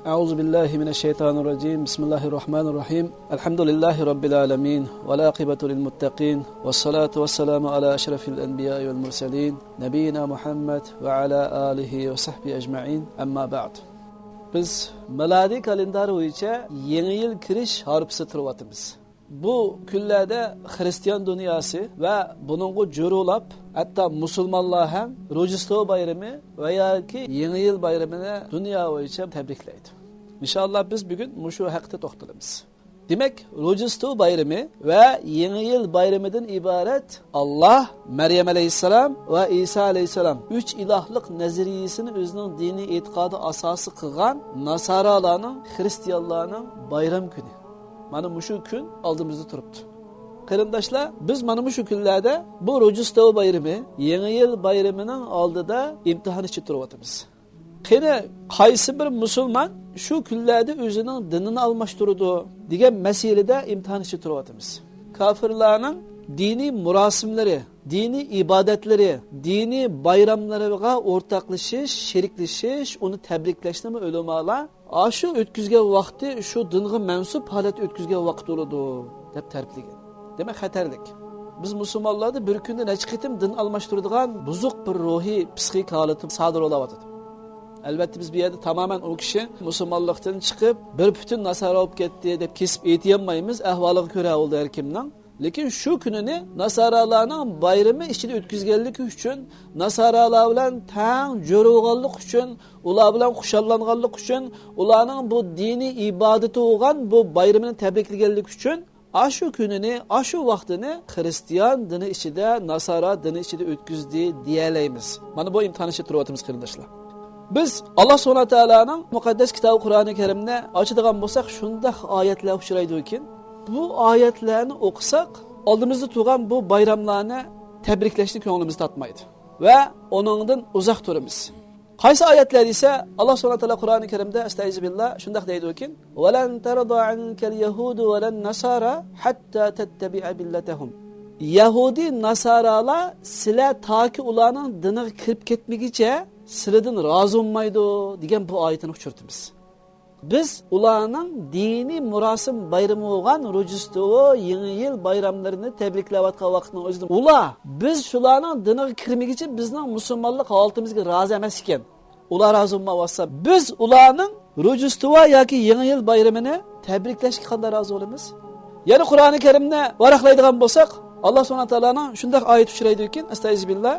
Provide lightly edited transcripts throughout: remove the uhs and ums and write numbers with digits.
أعوذ بالله من الشيطان الرجيم بسم الله الرحمن الرحيم الحمد لله رب العالمين والعاقبة للمتقين والصلاة والسلام على أشرف الأنبياء والمرسلين نبينا محمد وعلى آله وصحبه أجمعين أما بعد Biz miladiy kalendar bo'yicha yangi yil kirish harfisi turibmiz. Bu kunlarda Hristiyan dunyosi va buningga jo'rolab, hatto musulmonlar ham Rojdestvo bayrami va yoki yangi yil bayramini dunyo bo'yicha tabriklaydi. İnşallah biz bugun mushu haqida to'xtalamiz. Demek Rojdestvo bayrami va yangi yil bayramidan iborat Allah, Meryem aleyhisselam ve İsa aleyhisselam 3 ilahlık nazariyesini özünün dini e'tiqodi asosi qilgan Nasaralarning, Hristiyanlarning bayram kuni. Mana mushu kun oldimizda turibdi. Qarindoshlar, biz mana mushu kunlarda bu Rojdestvo bayrami, yangi yil bayramining oldida imtihon ichida turibmiz. Qani qaysi bir musulmon shu kunlarda o'zining dinini almashtiradi degan masalada imtihon ichida turibmiz. Kafirlarning diniy murosimlari, diniy ibodatlari, diniy bayramlariga o'rtaqlashish, sheriklashish, uni tabriklashni ulamolar shu o'tkazgan vaqti shu dinga mansub holat o'tkazgan vaqt bo'ladi deb ta'riflagan. Demak xatarlik. Biz musulmonlarda bir kunda necha qitim din almashtiradigan buzuq bir ruhiy, psixik holat sodir bo'lyapti. Albatta biz bu yerda tamamen o kishi musulmonlikdan chiqib bir butun nasara olib ketdi deb kesib aytolmaymiz, ahvoliga ko'ra oldi har kimning. Lekin shu kunini nasaralarning bayrami ichida o'tkazganligi uchun, nasaralar bilan tang jo'rog'anlik uchun, ular bilan xushallanganlik uchun, ularning bu diniy ibodati bo'lgan bu bayramini tabriklaganlik uchun shu kunini, shu vaqtini Hristiyan dini ichida, nasara dini ichida o'tkazdi deyalaymiz. Mana bu imtihon ichida turibmiz qarindoshlar. Biz Allah Subhanahu va taolaning muqaddas kitobi Qur'oni Karimni ochadigan bo'lsak, shunday oyatlar uchraydi ekan. Bu oyatlarni o'qisak, oldimizda turgan bu bayramlarni tabriklashni ko'nglimiz tatmaydi va oningdan uzoq turamiz. Qaysi oyatlar esa Allah Subhanahu va taolo Qur'oni Karimda astag'firullah shunday deydi ekan: "Va lan tarda ankal yahudu va lan nasara hatta tattabi'a millatahum." Yahudi nasaralar sizlar toki ularning diniga kirib ketmaguncha sizlardan rozi bo'lmaydi degan bu oyatni uchirtimiz. Biz ularning diniy murosim bayrami bo'lgan Rojdestvo, yangi yil bayramlarini tabriklayotgan vaqtning o'zida ular biz shularning diniga kirmaguncha bizning musulmonlik holatimizga rozi emas ekan. Ular rozi bo'lmasa biz ularning Rojdestvo yoki yangi yil bayramini tabriklashga qanday rozi bo'lamiz? Ya'ni Qur'oni Karimni varaqlaydigan bo'lsak, Allah Subhanahu va taolaning shunday oyat uchraydi ekan, astagfirullah: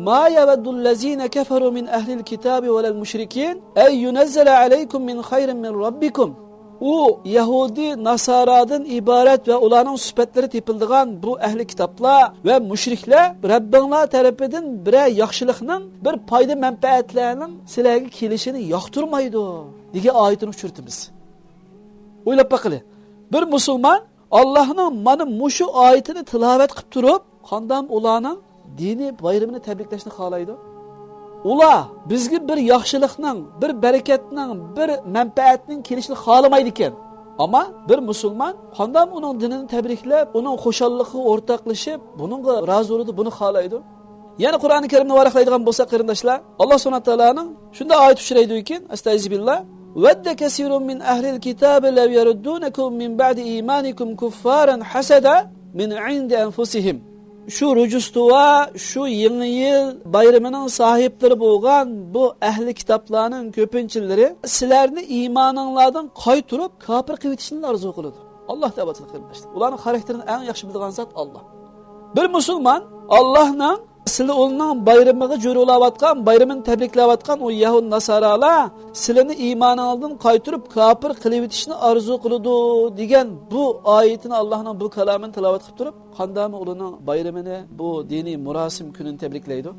"Ma yawaddul ladzina kafaru min ahlil kitabi valal mushrikin ay yunazzala alaykum min khayrin min rabbikum." U Yahudi, Nasaradan iborat ve ularning sifatlari tepildigan bu ahli kitoblar ve mushriklar Rabbinglar tarafidan bir yaxshilikning, bir foyda manfaatlarning sizlarga kelishini yoqtirmaydi degan oyatni uchirtimiz. O'ylab baqili. Bir musulmon Allah'ның mana mushu oyatini tilovat qilib turib, qanday ularning dini bayramini tabriklashni xohlaydi. Ular bizga bir yaxshilikning, bir barakatning, bir manfaatning kelishini xohlamaydi ekan. Ammo bir musulmon qanday uning dinini tabriklab, uning xushalligiga o'rtaqlashib, buningga rozi bo'ladi, buni xohlaydi. Yana Qur'oni Karimni varaqlaydigan bo'lsak qarindoshlar, Alloh subhanahu va taolaning shunday oyat uchraydi ekan, astagfirullah: "Wadda kasirun min ahlil kitabi law yaruddunakum min ba'di imanikum kuffaran hasada min 'indi anfusihim." Şu Rojdestvo, şu yangi yil bayramining sohiblari bo'lgan bu ahli kitoblarning ko'pinchilari sizlarni iymoninglardan qaytirib kofir qilib etishni orzu qiladi. Alloh tabatini qilmoqda. Ularning xarakterini eng yaxshi biladigan zot Alloh. Bir musulmon Allohning sizlar uning bayramiga jo'rolayotgan, bayramini tabriklayotgan o Yahud Nasaralar sizlarni iymoninglardan qaytirib kofir qilib etishni orzu qiladi degan bu oyatini Allohning bu kalomini tilovat qilib turib, qanday ularning bayramini, bu diniy murosim kunini tabriklaydi.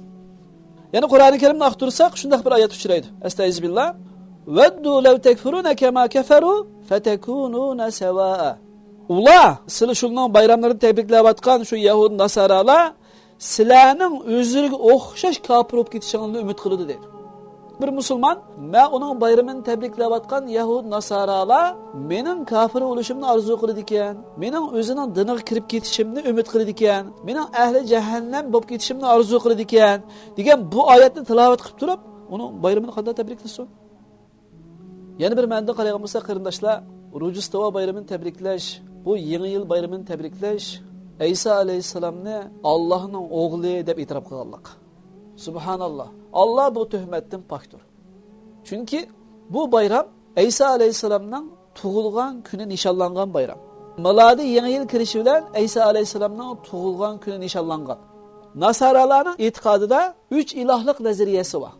Yana Qur'oni Karimni o'qitursak, shunday bir oyat uchraydi. Astagfirullah: "Waddu law takfuruna kama kafaru fatakununa sawaa." Ular sizlar shunday bayramlarini tabriklayotgan şu Yahud Nasaralar sizlarning o'zlariga o'xshash kofir bo'lib ketishingni umid qiladi deydi. Bir musulmon men uning bayramini tabriklayotgan Yahud Nasaralar mening kofir bo'lishimni orzu qiladi ekan, mening o'zining diniga kirib ketishimni umid qiladi ekan, mening ahli jahannam bo'lib ketishimni orzu qiladi ekan degan bu oyatni tilovat qilib turib, uning bayramini qanday tabriklasin? Yana bir ma'noda qaragan bo'lsa, qarindoshlar, Rojdestvo bayramini tabriklash, bu Yangi yil bayramini tabriklash İsa alayhissalomni Allohning o'g'li deb e'tirof qilganlik. Subhanalloh. Allah bu tuhmatdan pokdir. Chunki bu bayram İsa alayhissalomning tug'ilgan kuni nishonlangan bayram. Milodi Yangi yil kirishi bilan İsa alayhissalomning tug'ilgan kuni nishonlangan. Nasaralarning e'tiqodida 3 ilohlik nazariyasi bor.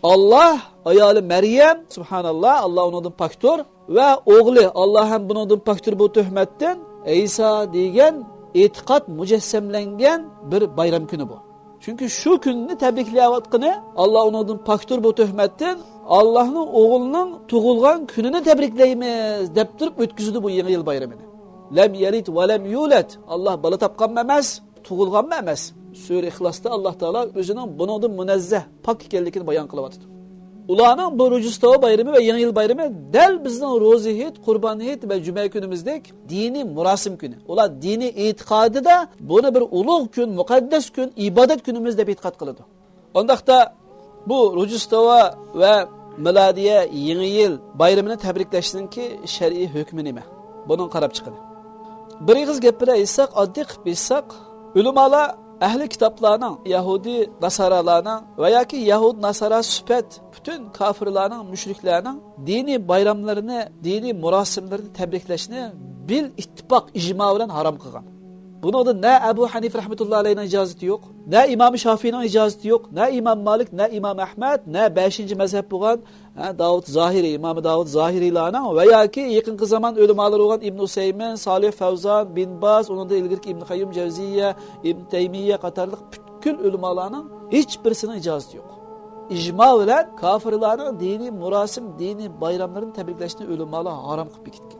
Allah ayoli Maryam, subhanallah, Allah onundan pokdir ve oğlu Allah ham bundan pokdir bu tuhmatdan İsa degan e'tiqod mujassamlangan bir bayram kuni bu. Çünkü şu kunni tabriklayotgani Allah onundan pokdir bu tuhmatdan Allah'ning o'g'lining tug'ilgan kunini tabriklaymiz deb turib o'tkazdi bu Yangi yil bayramini. Lam yalid va lam yulad. Allah bola topgan emas, tug'ilgan emas. Sure İhlas'ta Allah Teala özünün bundan münezzeh, pak ekanligini bayon qilyapti. Ularning bu Rojdestvo bayrami va Yangi yil bayrami dal bizning ro'za hit, qurbon hit va juma kunimizdek diniy murosim kuni. Ular diniy e'tiqodida buni bir ulug' kun, muqaddas kun, ibodat kunimiz deb e'tiqod qiladi. Ondaqda bu Rojdestvo va milodiya Yangi yil bayramini tabriklashninki shar'iy hukmi nima? Buni qarab chiqadi. Bir ig'iz gapira aytsak, oddiy qilib aytsak, ulamolar ahli kitaplarning, Yahudi nasaralarning veya ki Yahud nasara süpet bütün kafirlarning, müşriklarning dini bayramlarini, dini murasimlarini tabriklashni bil ittifoq ijmo bilan harom qilgan. Bunda ne Ebu Hanif rahmetullahi aleyhine icazeti yok, ne İmam Şafii'nin icazeti yok, ne İmam Malik, ne İmam Ahmed, ne 5. mezhep olan Davud Zahiri, İmam Davud Zahiri'lerinin veya ki yakın zaman ölümalar olan İbn Useymin, Salih Fevzan, Bin Baz, onun da ilgili İbn Kayyum Cevziye, İbn Teymiye katarlık bütün ölümalarının hiçbirisinin icazeti yok. İcma ile kafirlerin dini murasim, dini bayramların tebrikleştiğini ölümalar haram kılıp gitki.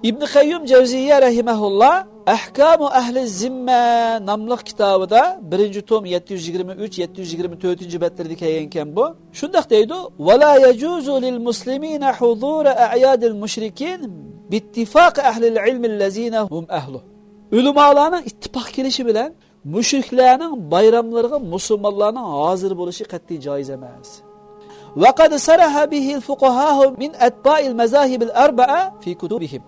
İbn Kayyum Cevziye rahimehullah Ahkamu Ahli Zimme namlıq kitabıda 1. tom 723-724. betleri dikeyken bu. Şundak deydi. وَلَا يَجُوزُ لِلْمُسْلِمِينَ حُضُورَ اَعْيَادِ الْمُشْرِكِينَ بِاتِّفَاقِ اَهْلِ الْعِلْمِ الَّذ۪ينَ هُمْ اَهْلُهُ. Ulemalarının ittifak gelişi bilen müşriklerinin bayramlarına Müslümanların hazır buluşu katli caiz emez. وَقَدْ سَرَحَ بِهِ الْفُقَهَاهُ مِنْ اَتْبَاءِ الْمَزَاهِبِ الْأَرْبَعَةِ فِي كُتُبِهِمْ.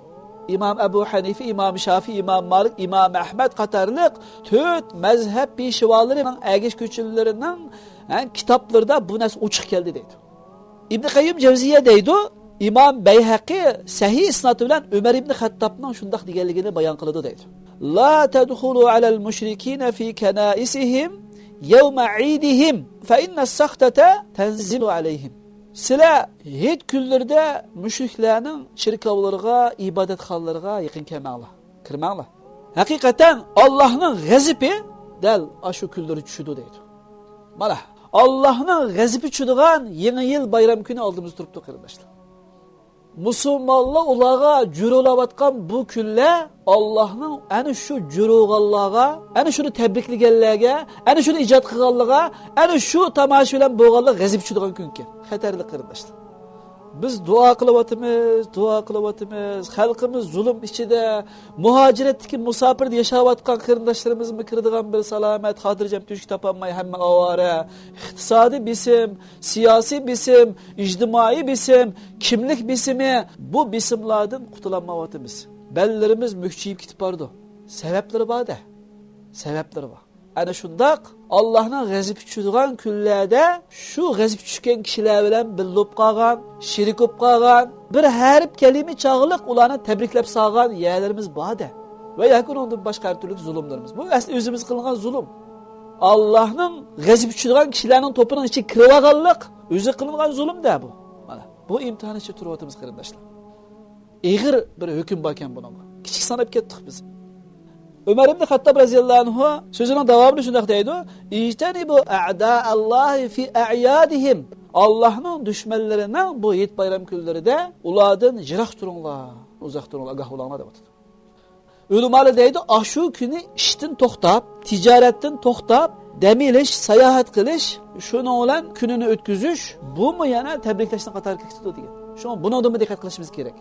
İmam Ebu Hanife, İmam Şafii, İmam Malik, İmam Ahmed katarlık tüt mezhep pişivalarının ergeç küçüllerinin kitaplarda bu nasıl uçuk geldi deydi. İbn Kayyum Cevziye deydi, İmam Beyhaqi sahih isnatı bilen Ömer İbn Hattab'ın şundak digerligini bayan kılıdı deydi. La tedhulu alel müşrikine fi kenaisihim yevme idihim fe inne sahtete tenzilu aleyhim. Sizlar hech kunlarda mushriklarning shirkovlariga, ibodatxonalarga yaqin kelmanglar, kirmanglar. Haqiqatan Allohning g'azabi dal shu kunlarda tushdi deydi. Mana Allohning g'azabi tushadigan Yangi yil bayram kuni oldimizda turibdi qarindoshlar. Musulmonlar ularga jo'rolayotgan bu kunlar Allohning ana shu jo'roganlarga, ana shuni tabriklaganlarga, ana shuni ijod qilganlarga, ana shu tomosha bilan bo'lganlar g'azab tushadigan kunki. Xatarli qarindoshlar. Biz duo qilyapmiz, xalqimiz zulm ichida, muhojiratdagi musofirda yashayotgan qarindoshlarimizni kirdigan bir salomat, xotirjam tushlik topolmay hamma ovora, iqtisodiy bisim, siyosiy bisim, ijtimoiy bisim, kimlik bisimi bu bisimlardan qutulolmayapmiz. Bellerimiz mükçiyip gitip bardı. Sebepleri var da. Sebepleri var. Ana şundaq Allah'ın g'azab tushadigan kunlarda shu g'azab tushgan kishilar bilan birlab qolgan, shirik bo'lib qolgan, bir harf kalima chog'liq ularni tabriklab solgan yerlarimiz bor-da. Va yakun undan boshqa turli zulmlarimiz. Bu asli o'zimiz qilgan zulm. Allohning g'azab tushadigan kishilarning to'pining ichiga kirib olganlik o'zi qilgan zulm-da bu. Mana bu imtihon ichida turibmiz qarindoshlar. Ig'ir bir hukm bor ekan buni. Kichik sanab ketdik biz. Ömer ibn Hattab raziyallahu anhu sözünün devamını şundak deydi. İctenibu a'da'allahi fi a'yadihim. Allah'ın düşmanlarının bu yet bayram günleri de ulardan jirak turunlar, uzak turunlar, agah olanlar da batı. Ölümalı deydi, şu günü işten toxtab, ticaretten toxtab, dem ilish, sayahat qilish, şunu olan gününü ötküzüş, bu mu yana tebrikleşten qatar ketdi degan. Şu buna da mı dikkat qilishimiz kerak?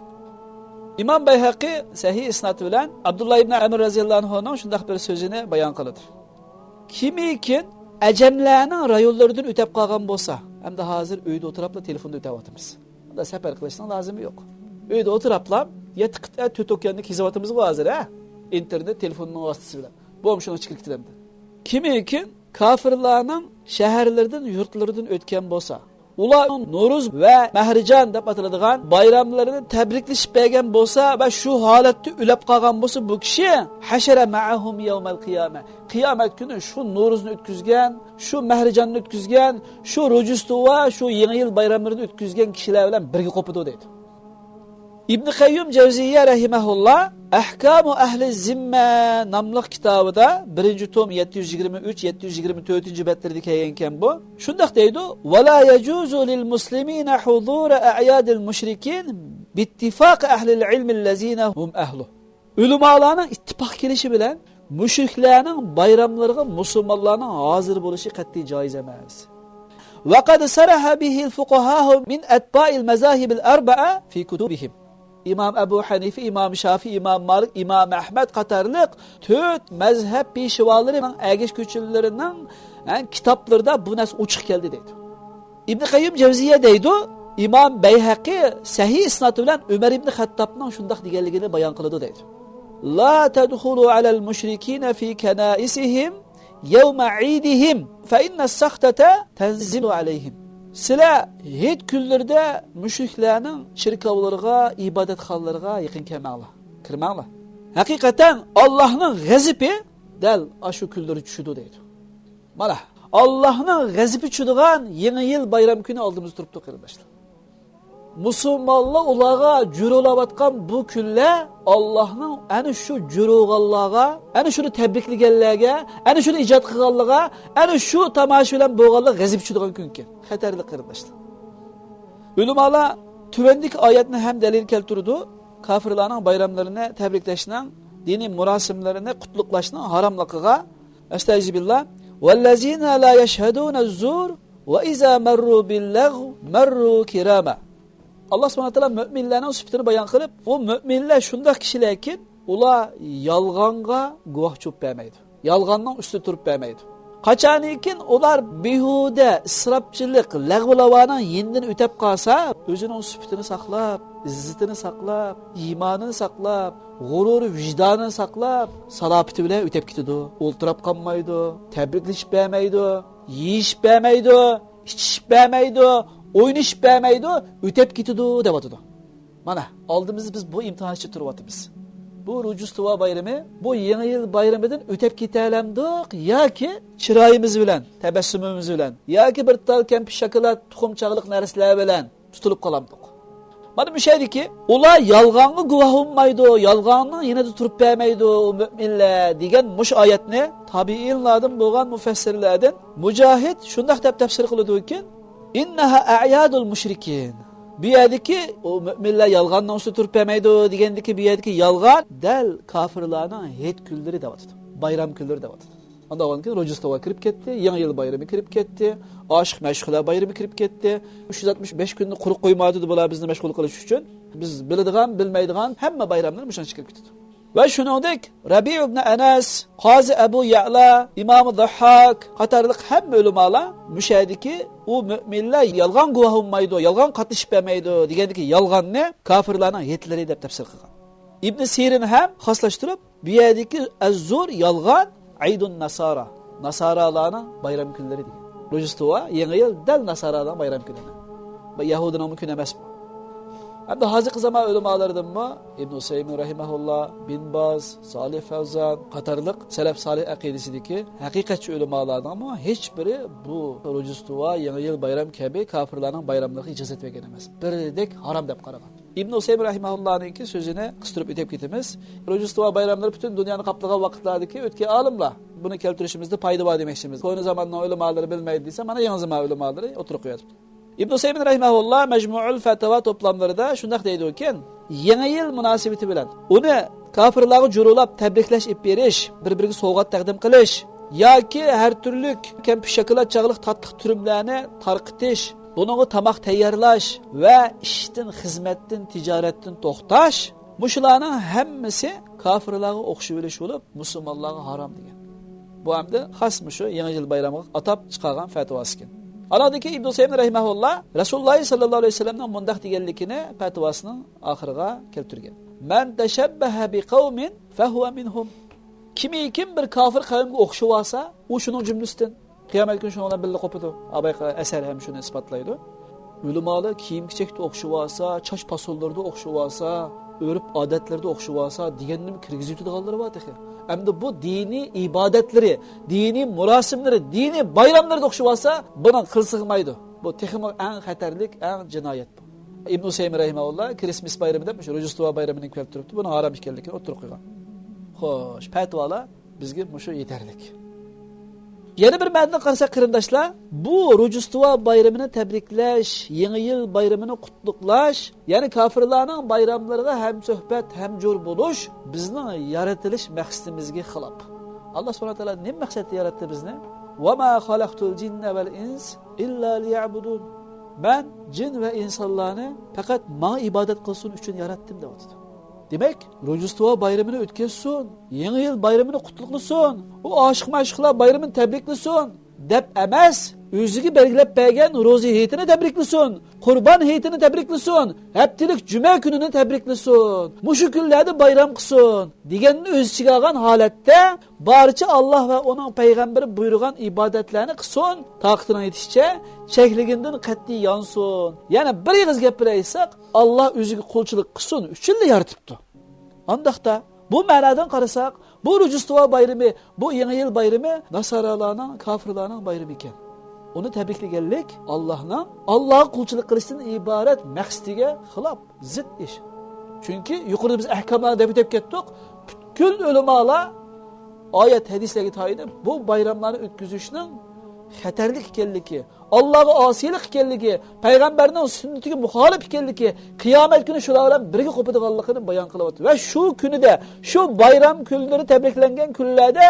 İmam Beyhaqi sahih isnatı bilen Abdullah ibn Amr raziyallahu anhu'nun şundaq bir sözünü bayan qılıdır. Kimikin acemlerinin rayonlarından ötep qalğan bolsa, hem de hazır öyde oturupla telefonda ötep atımız. Unda safar qilishning lozimi yo'q. Uyda o'tiriblam, yetiqda to'rt okeanni kezayotimiz hozir, ha? İnternet, telefonning vositasi bilan. Bo'm shuni chiqib ketdimdi. Kimiki kafirlarning shaharlardan, yurtlardan o'tgan bo'lsa, ular Nuruz va Mahrijan deb ataladigan bayramlarini tabriklashib bergan bo'lsa va shu holatda ulab qolgan bo'lsa, bu kishi hashara ma'ahum yawmal qiyamah. Qiyomat kuni shu Nuruzni o'tkazgan, shu Mahrijanni o'tkazgan, shu Rujustu va shu yangi yil bayramlarini o'tkazgan kishilar bilan birga qo'pidi deydi. İbn Qayyum Jawziyya rahimahullah Ahkamu Ahli Zimma nomli kitobida 1-tom 723-724 betlarda kelgan ekan bu. Shundaq deydi: "Va la yajuzu lil muslimina huzur a'yadil mushrikin bi ittifaq ahli al-ilm allazina hum ahlu." Ulamolarning ittifoq kelishi bilan mushriklarning bayramlariga musulmonlarning hozir bo'lishi qat'iy joiz emas. Wa qad saraha bihi al-fuqaha min atba'i al-mazahib al-arba'a fi kutubihim. İmam Ebu Hanife, İmam Şafii, İmam Malik, İmam Ahmed qatarlıq 4 mazhab peshvolarining agish ko'chilarining kitoblarida bu narsa ochiq keldi deydi. İbn Qayyim Jawziyya deydi, İmam Bayhaqi sahih isnad bilan Umar ibn Xattobning shundaq deganligini bayon qiladi deydi. La tadkhulu alal mushrikina fi kanaisihim yawma 'idihim fa inna as-sakhtata tanzilu alayhim. Sizlar hech kunlarda mushriklarning shirkovlariga, ibodatxonalariga yaqin kelmanglar, kirmanglar. Haqiqatan Allohning g'azabi dal shu kunlarda tushdi deydi. Mana Allohning g'azabi tushadigan yangi yil bayram kuni oldimizda turibdi qarindoshlar. Musulmonlar ularga jo'rolayotgan bu kunlar Allohning ana shu jo'roganlarga, ana shuni tabriklaganlarga, ana shuni ijod qilganlarga, ana shu tomosha bilan bo'lganlar g'azab tushadigan kun ekan. Xatarli qarindoshlar. Ulamolar tuvandik oyatni ham dalil keltirdi. Kafirlarning bayramlarini tabriklashning, diniy murosimlarini qutluqlashning haromligiga. Astagfirullah. Vallazina la yashhaduna az-zur va iza marru bil-lagw marru kirama. Allah subhanahu wa ta'ala müminlerinin sıfatını bayan qilib, o müminler şundaq kishilarki, ular yalğanga guvoh cho'p bermaydi. Yalğanning ustida turib bermaydi. Qachanikin ular behuda, isrofchilik, lag'vulavarning yendini o'tab qolsa, o'zining sifatini saqlab, izzatini saqlab, iymonini saqlab, g'urur, vijdonini saqlab, salobati bilan o'tab ketadi. O'ltirib qolmaydi, tabriklashib bermaydi, yeyishib bermaydi, ichishib bermaydi. O'ynashib bermaydi, o'tib ketadi deb atadi. Mana, oldimizda biz bu imtihonchi turyapmiz. Bu Rujustuva bayrami, bu yangi yil bayramidan o'tib ketalamdiq yoki chiroyimiz bilan, tabassumimiz bilan, yoki bir tal kampi shokolad, tuxumchaqliq narsalar bilan tutilib qolamdiq. Mana bu shaydiki, ular yolg'onga guvoh bo'lmaydi, yolg'onni yanada turib bermaydi o mu'minlar degan mush oyatni tabiinlardan bo'lgan mufassirlardan Mujohid shundaq deb tafsir qiladi-ki, İnneha a'yadul mushrikin. Bu yerdeki o müminler yalğandan üstü turib bermaydi degandiki bu yerdeki yalğan dal kafirlarning het kunlari devatıdı. Bayram kunlari devatıdı. Anda oğanki Rojistova kirib ketdi, yangi yil bayrami kirib ketdi, oshiq mashhurlar bayrami kirib ketdi. 365 kunni quruq qo'ymadi bular bizni mashg'ul qilish uchun. Biz biladigan, bilmaydigan hamma bayramlar mushuncha chiqib ketdi. Ve shuningdek Rabi ibn Anas, Qozi Abu Ya'la, İmam Zahhak qatorliq hamma ulamolar mushadiki u mu'minlar yolg'on guvoh bo'lmaydi, yolg'on qatnashib bermaydi degandiki yolg'onni kafirlarning yetlari deb tafsir qilgan. Ibn Sirin ham xoslashtirib, bu yerdagi az-zur yolg'on Aydun Nasara, Nasaralarning bayram kunlari degan. Rojdestvo yangi yil dal Nasaralarning bayram kuni. Va Yahudining kuni emas bu. Hem de hazır zaman ulemalardan mı? İbn Usaymin rahimahullah, Bin Baz, Salih Fevzan, qatarliq selef salih aqidesideki haqiqatçı ulemalardan mı? Hiçbiri bu Rojdestvo, yangi yil bayram kabi kafirlarning bayramlariga icazat bergan emas. Birdek haram deb qaragan. İbn Usaymin rahimahullah'ningki sözünü qistirib o'tib ketamiz. Rojdestvo bayramlari butun dunyoni qaplagan vaqtlardagi o'tgan olimlar buni keltirishimizda foyda bor demoqchimiz. Qo'yni zamonning ulemalari bilmaydi desa, mana yangi zamon ulemalari o'tirib qo'yadi. İbn Usaymin rahimahullah Mecmu'ul Fatava toplamlarida shundaq deydi ekan, yangi yil munosabati bilan uni kafirlarga jo'rolab tabriklash ib berish, bir-biriga sovg'at taqdim qilish yoki har turli kampi shokolad chaqliq tatliq turumlarni tarqitish, buningga tomoq tayyorlash va ishdan, xizmatdan, tijoratdan to'xtash, mushularning hammasi kafirlarga o'xshab olish bo'lib, musulmonlarga harom degan. Bu hamda xosmi shu yangi yil bayramiga atab chiqargan fatvosi ekan. Aladaki İbn Seyyid rahimehullah Rasululloh sallallohu alayhi vasallamning mundaq deganligini fatvosining oxiriga keltirgan. Man tashabbaha biqaumin fahuwa minhum. Kim bir kafir qavmga o'xshab olsa, u shuning jumlasidan. Qiyomat kuni shunga bilan qopidi. Abay asar ham shuni isbotlaydi. Ulamolar kiyim-kechakda o'xshab olsa, choch pasollarda o'xshab olsa, örüp odatlarda o'xshab olsa deganni kirgizib turganlar bor ekan. Hamda bu diniy ibodatlari, diniy murosimlari, diniy bayramlarga o'xshab olsa, buni qilsig'maydi. Bu texnik eng xatarlik, eng jinoyat bu. Ibn Seyyid rahimehullah Christmas bayramida, shu Rojdestvo bayramini kelib turibdi. Buni harom ekanligini o'tirib qo'ygan. Xo'sh, fatvolar bizga shu yetarlik. Yana bir ma'noda qarasak qarindoshlar, bu Rojdestvo bayramini tabriklash, Yangi yil bayramini qutlug'lash, ya'ni kofirlarning bayramlariga ham suhbat, ham jo'r bo'lish bizning yaratilish maqsadimizga xilof. Alloh subhanahu va taolo nima maqsadda yaratdi bizni? Va ma xalaqtul jinna val ins illa liya'budun. Men jin va insonlarni faqat menga ibodat qilsin uchun yaratdim deyapti. Demek, Rojdestvo bayramini o'tkazsin, Yangi yil bayramini qutlug'lasin, u oshiq-mashqlar bayramini tabriklasin deb emas, o'ziga belgilab bergan ro'za hayitini tabriklasin, Qurban hayitini tabriklasin, haftalik juma kunini tabriklasin, mushu kunlarda bayram qilsin deganni o'z ichiga olgan holatda barcha Alloh va uning payg'ambari buyurgan ibodatlarni qilsin, taqdirini yetishicha cheklagandan qat'iy yonsin. Yana bir og'iz gapiraysak, Alloh o'ziga qulchilik qilsin uchun yaratibdi. Andaqda bu ma'nodan qarasak, bu Rojdestvo bayrami, bu Yangi yil bayrami nasoralarning, kofirlarning bayrami ekan. Uni tabriklaganlik Allohga qulchilik qilishdan iborat maqsadiga xilof, zid ish. Chunki yuqorida biz ahkomlarni deb ketdik. Butkul ulamolar oyat hadislarga tayanib bu bayramlarni o'tkazishning xatarlik ekanligi, Allohga osiylik ekanligi, payg'ambarning sunnatiga muxolif ekanligi, qiyomat kuni shular bilan birga qo'padiganligini bayon qilyapti. Va shu kunida, shu bayram kunlari tabriklangan kunlarda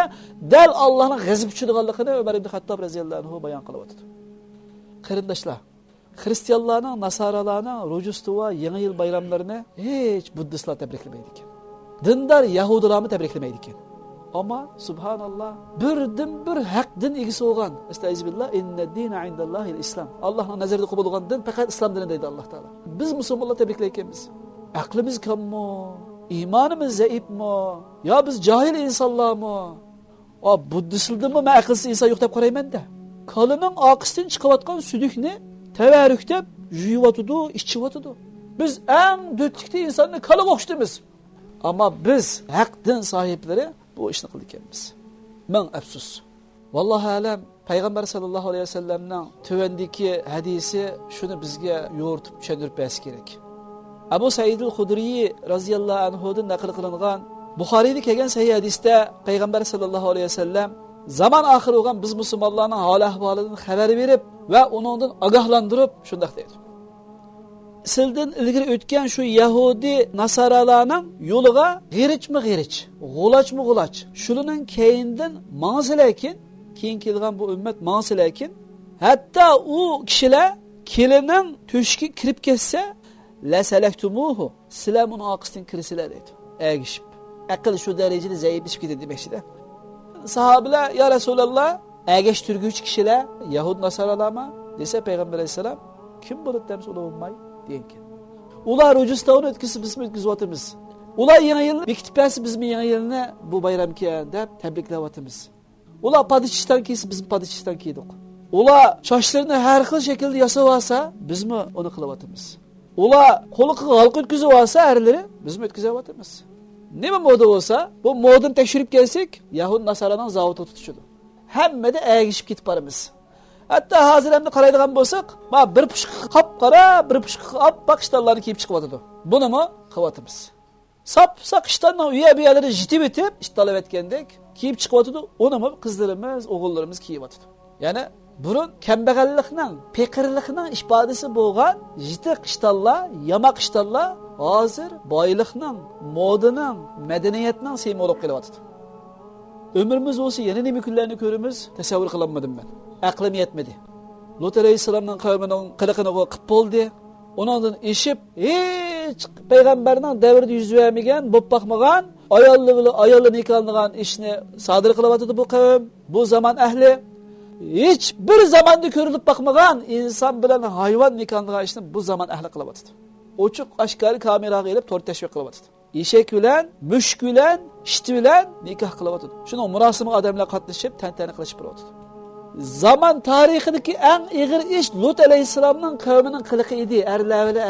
dal Allohning g'azabi tushadiganligini Umar ibn Xattob roziyallohu anhu bayon qilyapti. Qarindoshlar, xristianlarning, nasoralarning Rojdestvo, Yangi yil bayramlarini hech buddistlar tabriklamaydi ekan. Dindor yahudilarni tabriklamaydi ekan. Ama subhanallah birdan bir haq din egisi olgan. Estağfirullah inne dine indallahil İslam. Allah'ın nazarında kabul olan din fakat İslam dini deydi Allah Teala. Biz Müslümanlar tabriklaykenmiz. Aklımız kam mı? İmanımız zayıf mı? Ya biz cahil insanlar mı? O Buddistlarda mı akılsız insan yok deb qarayman da. Kalının akısından çıkıvatkan südükni tevarrüktep juyuvatıdı, içivatıdı. Biz en dötlükte insanı kalı okştuyuz. Ama biz haq din sahipleri bu ishni qilganmiz. Men afsus. Vallohu alam payg'ambar sallallohu alayhi vasallamning tuvandagi hadisi shuni bizga yo'ritib tushuntirib bersa kerak. Abu Said al-Khudri radhiyallohu anhu dan naql qilingan Buxoriyda kelgan sahih hadisda payg'ambar sallallohu alayhi vasallam zaman oxiri bo'lgan biz musulmonlarning hol ahvolidan xabar berib va uningdan ogohlantirib shunday deydi. Sizdan ilgari o'tgan shu Yahudi nasoralarning yo'liga g'irich, g'ulachmi g'ulach. Shuning keyindan ma'silakin, keyin kelgan bu ummat ma'silakin, hatto u kishilar kelining to'shikka kirib ketsa, la salaktumuhu, sizlar uni oqisdan kirsizlar dedi. Agishib. Aql shu darajada zaiflashib ketdi demakchi-da. Sahobalar, ya Rasululloh, agash turguvchi kishilar Yahud nasoralarmi? Desa payg'ambar alayhisalom, kim bo'ladi deb so'rolmay deyken. Ular Rojdestavni o'tkazib biz o'tkazib Ular Yangi yilni bekitib bersa biz Yangi yilni bu bayramga deb tabriklayapmiz. Ular padishishdan kiysa biz padishishdan kiydik. Ular sochlarini har xil shaklda yasab olsa biz uni qilyapmiz. Ular qo'liga g'alq o'tkazib olsa erlari biz o'tkazyapmiz. Nima moda bo'lsa, bu modani tekshirib kelsak, Yahud nasoraning zavodi tutishadi. Hammada agishib ketib boramiz. Hatta hozir hamda qaraydigan bo'lsak, ma bir pushq qop-qora, bir pushq oppoq ishtonlarni kiyib chiqyapti. Bunimi qilyapmiz. Sap-saq ishtonning uya-buyalari jitib etib, ishtonlab etgandek kiyib chiqyapti. Unimi qizlarimiz, o'g'illarimiz kiyyapti. Ya'ni burun kambag'allikning, peqirlikning ifodasi bo'lgan jitiq ishtonlar, yamoq ishtonlar hozir boylikning, modaning, madaniyatning simvoli bo'lib qelyapti. Ömrümüz olsa yana nima kunlarni ko'ramiz, tasavvur qilolmadim men. Aqlim yetmedi. Lut alayhisalomning qavmining qiliqini qilib bo'ldi. Uningdan eshib, hech payg'ambarning davrida yuz bermagan, bo'lib boqmagan, ayolli nikohlagan ishni sodir qilyapti bu qavm, bu zamon ahli. hiç bir zamanda ko'rilib bakmagan inson bilan hayvon nikohlagan ishni bu zaman ahli qilyapti. Ochiq oshkori kameraga elib to'rt tashviq qilyapti. Eshak bilan, mushuk bilan, it bilan nikoh qilyapti. Shuni murosima odamlar qatnashib tantana qilishib boryapti. Zaman tarixidagi eng ig'ir ish Lut alayhisolamning qavmining qiliqi edi.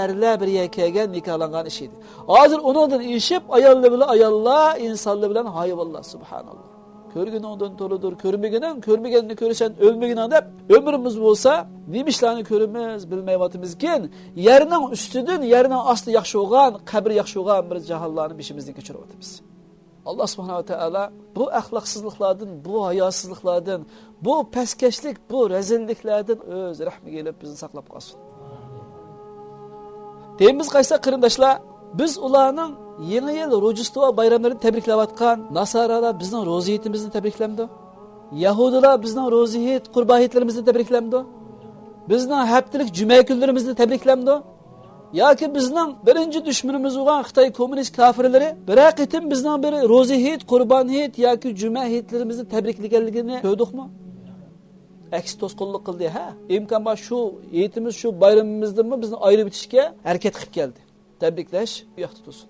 Erlar bir kelgan nikohlangan ish edi. Hozir uningdan eshib ayollar bilan ayollar, insonlar bilan hayvonlar subhanalloh. Ko'rgin ondan to'lidir, ko'rmaganni ko'rsan o'lmagining deb ömrimiz bo'lsa, nimishlarni ko'ramiz, bilmayapmizkin. Yerning ustidan, yerning osti yaxshi bo'lgan, qabr yaxshi bo'lgan bir jahonlarni beshimizdan kechiryapmiz. Allah subhanahu wa ta'ala bu axloqsizliklardan, bu hayosizliklardan, bu paskashlik, bu rezilliklardan o'z rahmiga elib bizni saqlab qolsin. Deymiz qaysa qarindoshlar, biz ularning Yeni yıl Rojdestvo bayramlarini tabriklayotgan Nasaralar bizning ro'ziyatimizni tabriklamdi. Yahudilar bizning ro'ziyat, qurboniyatlarimizni tabriklamdi. Bizning haftalik juma kunlarimizni tabriklamdi. Yoki bizning birinchi dushmanimiz bo'lgan Xitoy kommunist kafirlari bir qitim bizning bir ro'ziyat, qurboniyat yoki juma hayitlarimizni tabriklaganligini ko'rdikmi? Aks to'sqinlik qildi, ha? Imkon bor shu yetimiz shu bayramimizdanmi bizni ayirib bitishga harakat qilib keldi. Tabriklash u yoqda tursin.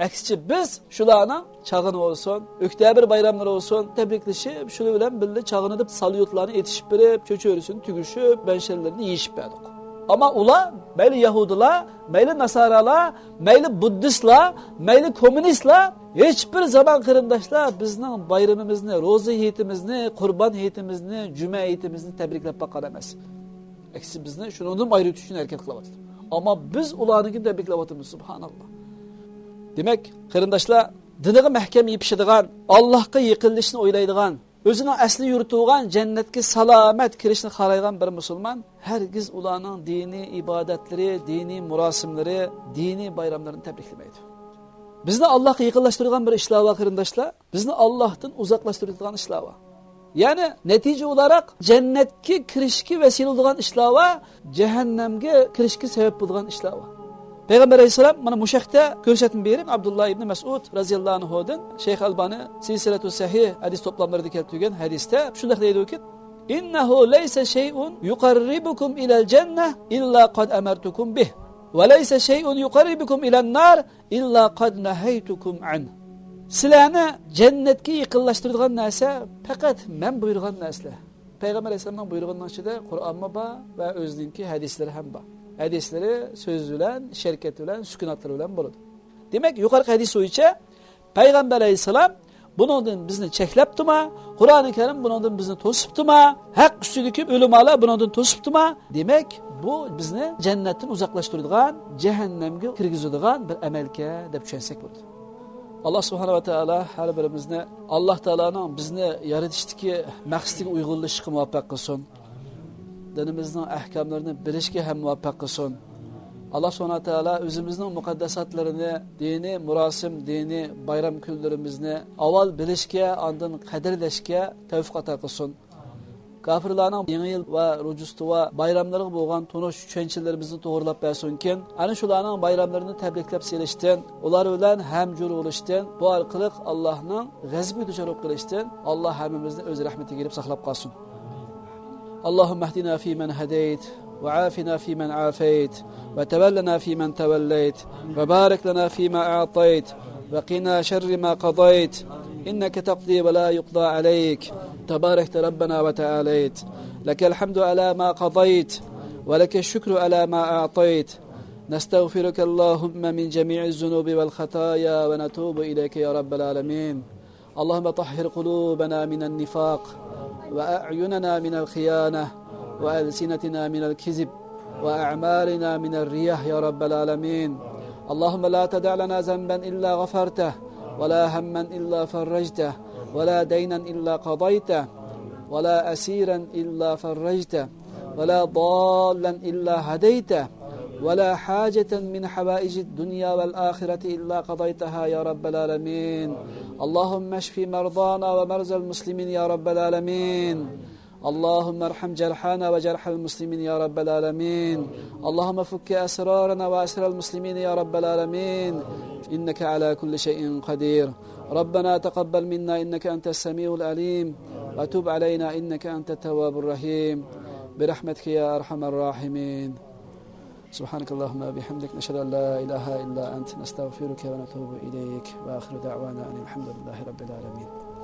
Aksicha biz shularning chag'ini olsin, oktyabr bayramlari olsin, tabriklashib, shular bilan birga chag'ini deb salyutlarni etishib berib, cho'cho'risini tugishib, banshallarini yeyishib berdik. Ama ular, mayli yahudilar, mayli nasaralar, mayli buddistlar, mayli kommunistlar hech bir zaman qarindoshlar bizning bayramimizni, ro'za hayitimizni, qurbon hayitimizni, juma hayitimizni tabriklab boqqan emas. Aksicha bizni shundan ayirib turishga harakat qilyapti. Ama biz ularni tabriklayapmiz subhanalloh. Demek qarindoshlar, diniga mahkam yepishadigan, Allohga yiqilishni o'ylaydigan, o'zining asli yurtigan jannatga salomat kirishni xohlaydigan bir musulmon hargiz ularning diniy ibodatlari, diniy murosimlari, diniy bayramlarini tabriklamaydi. Bizni Allohga yiqinlashtiradigan bir ishlar va qarindoshlar, bizni Allohdan uzoqlashtiradigan ishlar va ya'ni natija olarak jannatga kirishga vesile bo'lgan ishlar va jahannamga kirishga sabab bo'lgan ishlar va Peygamber Aleyhisselam bana muşakta gösterdim berim Abdullah ibn Mesud radıyallahu anhu'dan Şeyh Albani Silsiletü Sahih hadis toplamlarında keltirген hadiste şunday deydi ki innehu leyse şey'un yuqarribukum ila'l cenneh illa qad amartukum bih ve leyse şey'un yuqarribukum ila'l nar illa qad nahaytukum an. Sizlarni jannatga yaqinlashtiradigan narsa faqat men buyurgan narsalar. Peygamber Aleyhisselamning buyurganidan ichida Qur'onmi bor va o'zininki hadislari ham bor. Hadisleri söz bilen, şirket bilen, sükunatları bilen buludu. Demek yukarı hadis boyunca Peygamber Aleyhisselam bunundan bizni çekleptuma, Kur'an-ı Kerim bunundan bizni tosuptuma, hak üstüdeki ölümalar bunundan tosuptuma. Demek bu bizni cennetten uzaklaştırdıgan, cehennemge kirgizdigan bir emelke deb düşünsek buldu. Allah Subhanahu ve Teala her birimizni Allah Teala'nın bizni yaratıştaki maqsadiga uyg'unlashishga muvaffaq qilsin. Dinimizning ahkamlarini bilishga ham muvaffaq qilsin. Allah Subhanahu wa Taala o'zimizning muqaddasatlarini, diniy murosim, diniy bayram kunlarimizni avval bilishga, ondan qadrlashga tavfiq ato qilsin. Kafirlarning yangi yil va Rojdestvo bayramlariga bo'lgan tonish tushunchalarimizni to'g'rilab bersinkin. Ana shularning bayramlarini tabriklab selishdan, ular bilan hamjur bo'lishdan, bu orqali Allohning g'azabiga duchor bo'lishdan Alloh hammamizni o'z rahmatiga kirib saqlab qolsin. اللهم اهدنا فيمن هديت وعافنا فيمن عافيت وتولنا فيمن توليت وبارك لنا فيما أعطيت وقنا شر ما قضيت إنك تقضي ولا يقضى عليك تباركت ربنا وتعاليت لك الحمد على ما قضيت ولك الشكر على ما أعطيت نستغفرك اللهم من جميع الذنوب والخطايا ونتوب إليك يا رب العالمين اللهم طهر قلوبنا من النفاق وأعيننا من الخيانة وألسنتنا من الكذب وأعمالنا من الرياء يا رب العالمين اللهم لا تدع لنا ذنبا إلا غفرته ولا هما إلا فرجته ولا دينا إلا قضيته ولا أسيرا إلا فرجته ولا ضالا إلا هديته ولا حاجة من حوائج الدنيا والآخرة إلا قضيتها يا رب العالمين اللهم اشف مرضانا ومرضى المسلمين يا رب العالمين اللهم ارحم جرحانا وجرح المسلمين يا رب العالمين اللهم فك أسرارنا وأسرار المسلمين يا رب العالمين إنك على كل شيء قدير ربنا تقبل منا إنك أنت السميع العليم وتب علينا إنك أنت التواب الرحيم برحمتك يا أرحم الراحمين. سبحانك اللهم وبحمدك نشهد أن لا إله إلا أنت نستغفرك ونتوب إليك وآخر دعوانا أن الحمد لله رب العالمين.